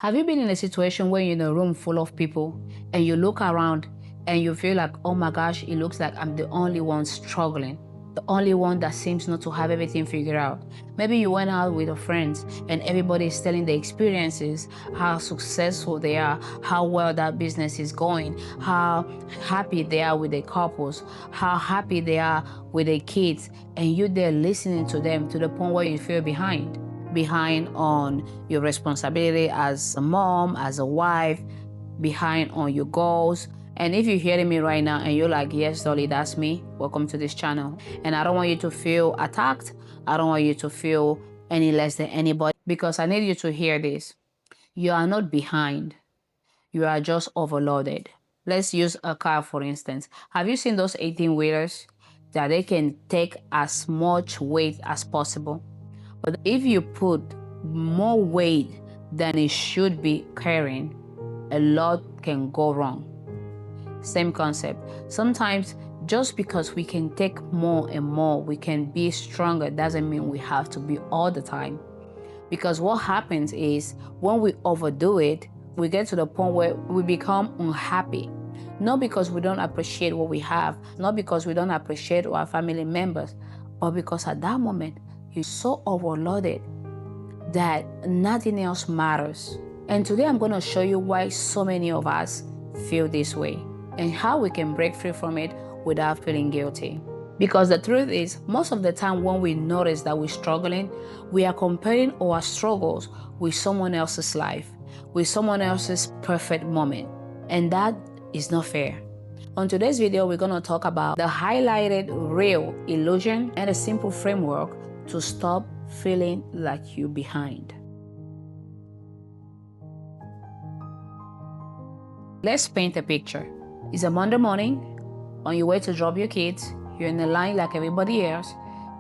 Have you been in a situation where you're in a room full of people and you look around and you feel like, oh my gosh, it looks like I'm the only one struggling, the only one that seems not to have everything figured out? Maybe you went out with your friends and everybody is telling their experiences, how successful they are, how well that business is going, how happy they are with their couples, how happy they are with their kids, and you're there listening to them to the point where you feel behind on your responsibility as a mom, as a wife, behind on your goals. And if you're hearing me right now and you're like, yes, Dolly, that's me, welcome to this channel. And I don't want you to feel attacked. I don't want you to feel any less than anybody, because I need you to hear this. You are not behind. You are just overloaded. Let's use a car, for instance. Have you seen those 18-wheelers that they can take as much weight as possible? But if you put more weight than it should be carrying, a lot can go wrong. Same concept. Sometimes just because we can take more and more, we can be stronger, doesn't mean we have to be all the time. Because what happens is when we overdo it, we get to the point where we become unhappy. Not because we don't appreciate what we have, not because we don't appreciate our family members, but because at that moment, you're so overloaded that nothing else matters. And today I'm going to show you why so many of us feel this way and how we can break free from it without feeling guilty. Because the truth is, most of the time when we notice that we're struggling, we are comparing our struggles with someone else's life, with someone else's perfect moment. And that is not fair. On today's video, we're going to talk about the highlighted real illusion and a simple framework to stop feeling like you're behind. Let's paint a picture. It's a Monday morning, on your way to drop your kids, you're in the line like everybody else,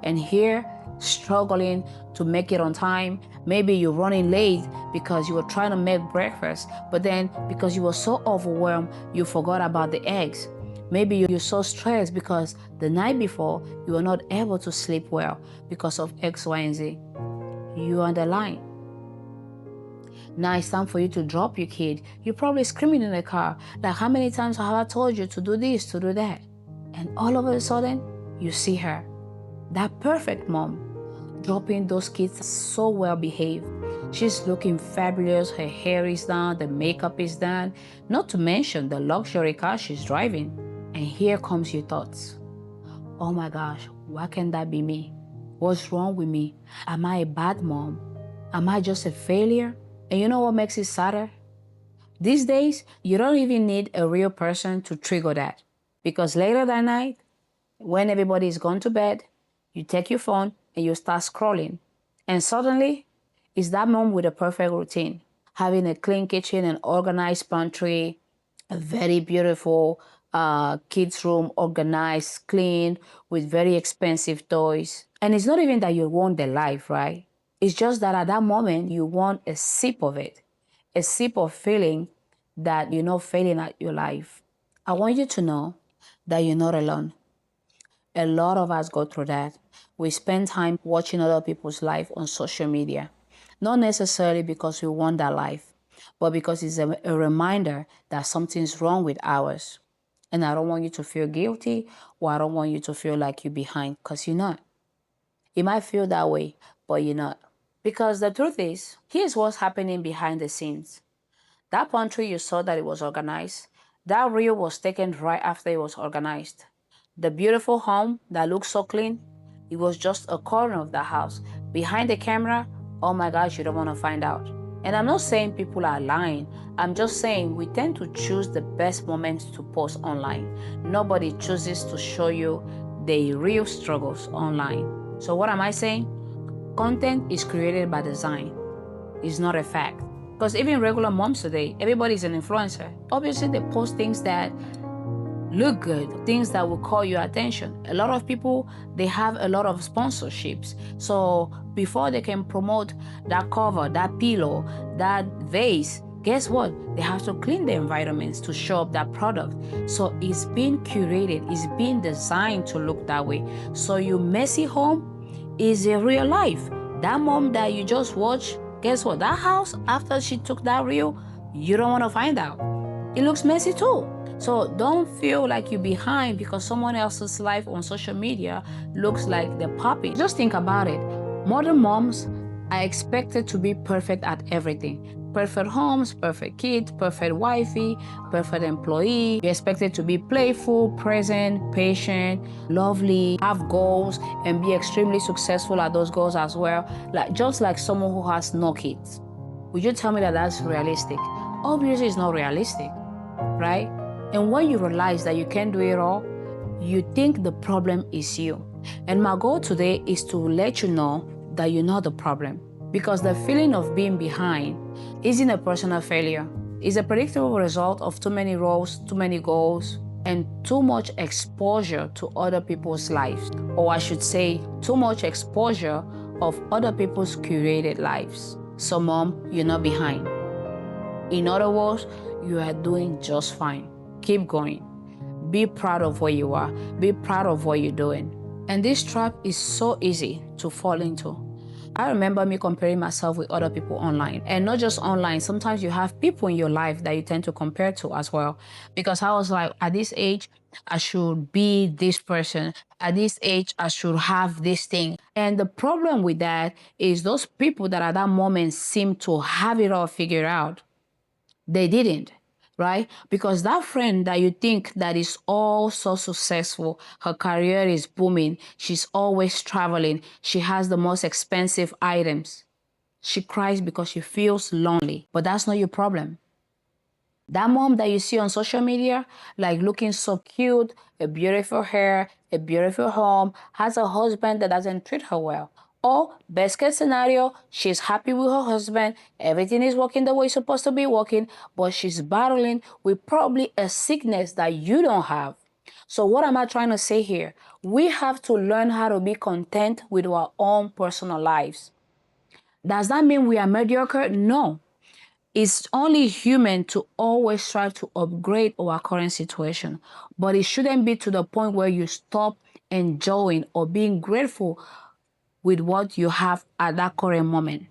and here, struggling to make it on time. Maybe you're running late because you were trying to make breakfast, but then because you were so overwhelmed, you forgot about the eggs. Maybe you're so stressed because the night before, you were not able to sleep well because of X, Y, and Z. You're on the line. Now it's time for you to drop your kid. You're probably screaming in the car, like, how many times have I told you to do this, to do that? And all of a sudden, you see her, that perfect mom, dropping those kids so well behaved. She's looking fabulous, her hair is done, the makeup is done, not to mention the luxury car she's driving. And here comes your thoughts. Oh my gosh, why can't that be me? What's wrong with me? Am I a bad mom? Am I just a failure? And you know what makes it sadder? These days, you don't even need a real person to trigger that. Because later that night, when everybody is gone to bed, you take your phone and you start scrolling. And suddenly, it's that mom with a perfect routine. Having a clean kitchen, an organized pantry, a very beautiful kids' room, organized, clean, with very expensive toys. And it's not even that you want the life, right? It's just that at that moment, you want a sip of it, a sip of feeling that you're not failing at your life. I want you to know that you're not alone. A lot of us go through that. We spend time watching other people's life on social media, not necessarily because we want that life, but because it's a reminder that something's wrong with ours. And I don't want you to feel guilty, or I don't want you to feel like you're behind, because you're not. You might feel that way, but you're not. Because the truth is, here's what's happening behind the scenes. That pantry, you saw that it was organized. That reel was taken right after it was organized. The beautiful home that looks so clean, it was just a corner of the house. Behind the camera, oh my gosh, you don't want to find out. And I'm not saying people are lying. I'm just saying we tend to choose the best moments to post online. Nobody chooses to show you the real struggles online. So what am I saying? Content is created by design. It's not a fact. Because even regular moms today, everybody's an influencer. Obviously, they post things that look good, things that will call your attention. A lot of people, they have a lot of sponsorships. So before they can promote that cover, that pillow, that vase, guess what? They have to clean the environments to show up that product. So it's been curated, it's been designed to look that way. So your messy home is a real life. That mom that you just watched guess what? That house, after she took that reel, you don't want to find out. It looks messy too. So don't feel like you're behind because someone else's life on social media looks like they're popping. Just think about it. Modern moms are expected to be perfect at everything. Perfect homes, perfect kids, perfect wifey, perfect employee. You're expected to be playful, present, patient, lovely, have goals, and be extremely successful at those goals as well. Just like someone who has no kids. Would you tell me that that's realistic? Obviously, it's not realistic, right? And when you realize that you can't do it all, you think the problem is you. And my goal today is to let you know that you're not the problem. Because the feeling of being behind isn't a personal failure. It's a predictable result of too many roles, too many goals, and too much exposure to other people's lives. Or I should say, too much exposure of other people's curated lives. So mom, you're not behind. In other words, you are doing just fine. Keep going. Be proud of where you are. Be proud of what you're doing. And this trap is so easy to fall into. I remember me comparing myself with other people online. And not just online, sometimes you have people in your life that you tend to compare to as well. Because I was like, at this age, I should be this person. At this age, I should have this thing. And the problem with that is those people that at that moment seem to have it all figured out, they didn't, right? Because that friend that you think that is all so successful, her career is booming, she's always traveling, she has the most expensive items, she cries because she feels lonely. But that's not your problem. That mom that you see on social media, like looking so cute, a beautiful hair, a beautiful home, has a husband that doesn't treat her well. Or, best case scenario, she's happy with her husband, everything is working the way it's supposed to be working, but she's battling with probably a sickness that you don't have. So what am I trying to say here? We have to learn how to be content with our own personal lives. Does that mean we are mediocre? No. It's only human to always strive to upgrade our current situation, but it shouldn't be to the point where you stop enjoying or being grateful with what you have at that current moment.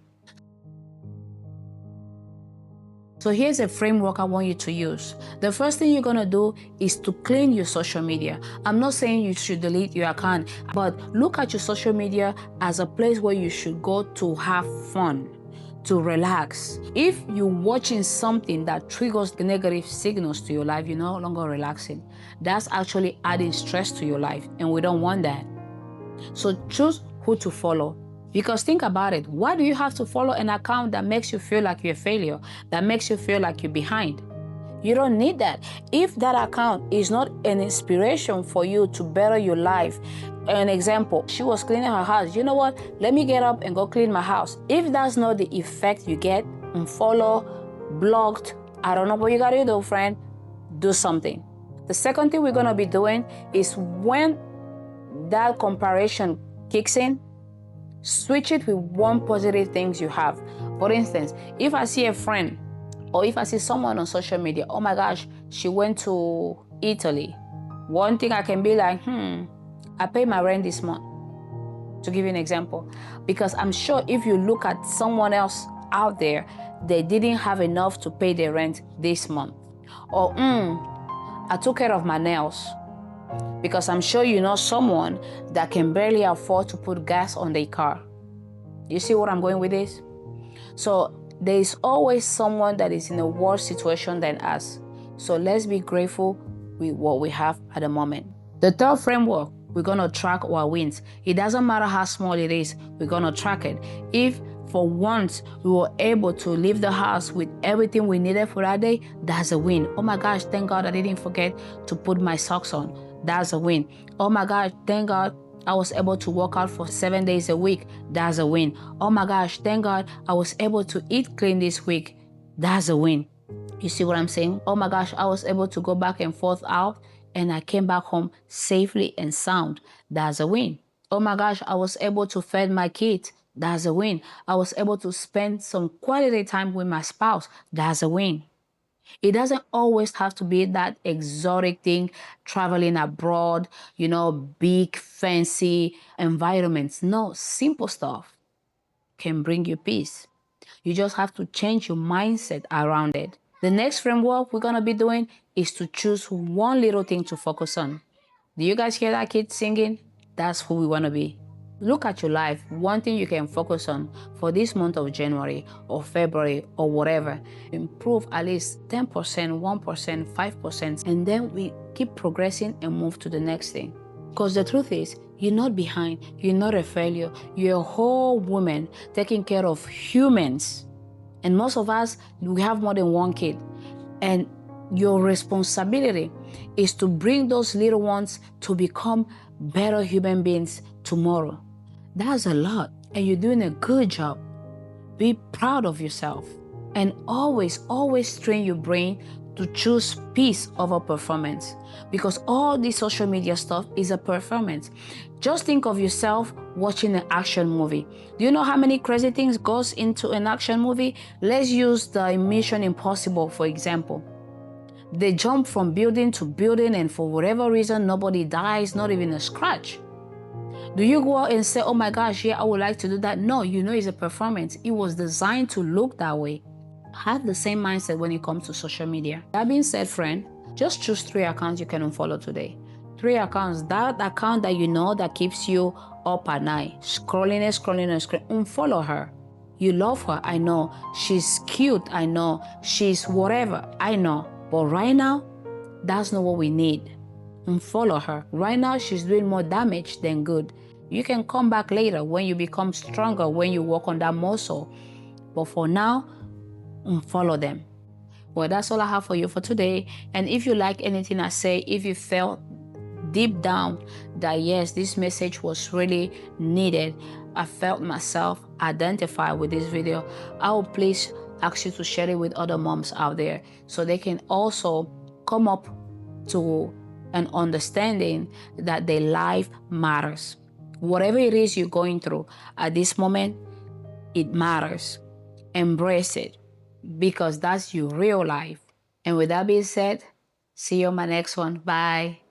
So here's a framework I want you to use. The first thing you're gonna do is to clean your social media. I'm not saying you should delete your account, but look at your social media as a place where you should go to have fun, to relax. If you're watching something that triggers the negative signals to your life, you're no longer relaxing. That's actually adding stress to your life, and we don't want that. So choose who to follow. Because think about it, why do you have to follow an account that makes you feel like you're a failure, that makes you feel like you're behind? You don't need that. If that account is not an inspiration for you to better your life, an example, she was cleaning her house. You know what? Let me get up and go clean my house. If that's not the effect you get, unfollow, blocked, I don't know what you gotta do, friend. Do something. The second thing we're gonna be doing is when that comparison kicks in, switch it with one positive things you have. For instance, if I see a friend or if I see someone on social media, oh my gosh, she went to Italy. One thing I can be like, I paid my rent this month, to give you an example. Because I'm sure if you look at someone else out there, they didn't have enough to pay their rent this month. Or, I took care of my nails. Because I'm sure you know someone that can barely afford to put gas on their car. You see where I'm going with this? So there is always someone that is in a worse situation than us. So let's be grateful with what we have at the moment. The third framework, we're gonna track our wins. It doesn't matter how small it is, we're gonna track it. If for once we were able to leave the house with everything we needed for that day, that's a win. Oh my gosh, thank God I didn't forget to put my socks on. That's a win. Oh my God, thank God I was able to work out for 7 days a week. That's a win. Oh my gosh, thank God I was able to eat clean this week. That's a win. You see what I'm saying? Oh my gosh, I was able to go back and forth out and I came back home safely and sound. That's a win. Oh my gosh, I was able to feed my kids. That's a win. I was able to spend some quality time with my spouse. That's a win. It doesn't always have to be that exotic thing, traveling abroad, big, fancy environments. No, simple stuff can bring you peace. You just have to change your mindset around it. The next framework we're going to be doing is to choose one little thing to focus on. Do you guys hear that kid singing? That's who we want to be. Look at your life, one thing you can focus on for this month of January or February or whatever. Improve at least 10%, 1%, 5%, and then we keep progressing and move to the next thing. Because the truth is, you're not behind, you're not a failure, you're a whole woman taking care of humans. And most of us, we have more than one kid. And your responsibility is to bring those little ones to become better human beings tomorrow. That's a lot, and you're doing a good job. Be proud of yourself, and always train your brain to choose peace over performance, because all this social media stuff is a performance. Just think of yourself watching an action movie. Do you know how many crazy things goes into an action movie? Let's use the Mission Impossible, for example. They jump from building to building, and for whatever reason, nobody dies, not even a scratch. Do you go out and say, oh my gosh, yeah, I would like to do that? No, you know it's a performance. It was designed to look that way. Have the same mindset when it comes to social media. That being said, friend, just choose 3 accounts you can unfollow today. 3 accounts. That account that you know that keeps you up at night, scrolling, unfollow her. You love her, I know. She's cute, I know. She's whatever, I know. But right now, that's not what we need. Unfollow her. Right now, she's doing more damage than good. You can come back later when you become stronger, when you work on that muscle. But for now, unfollow them. Well, that's all I have for you for today. And if you like anything I say, if you felt deep down that yes, this message was really needed, I felt myself identify with this video, I will please ask you to share it with other moms out there so they can also come up to an understanding that their life matters. Whatever it is you're going through at this moment, it matters. Embrace it, because that's your real life. And with that being said, see you on my next one. Bye.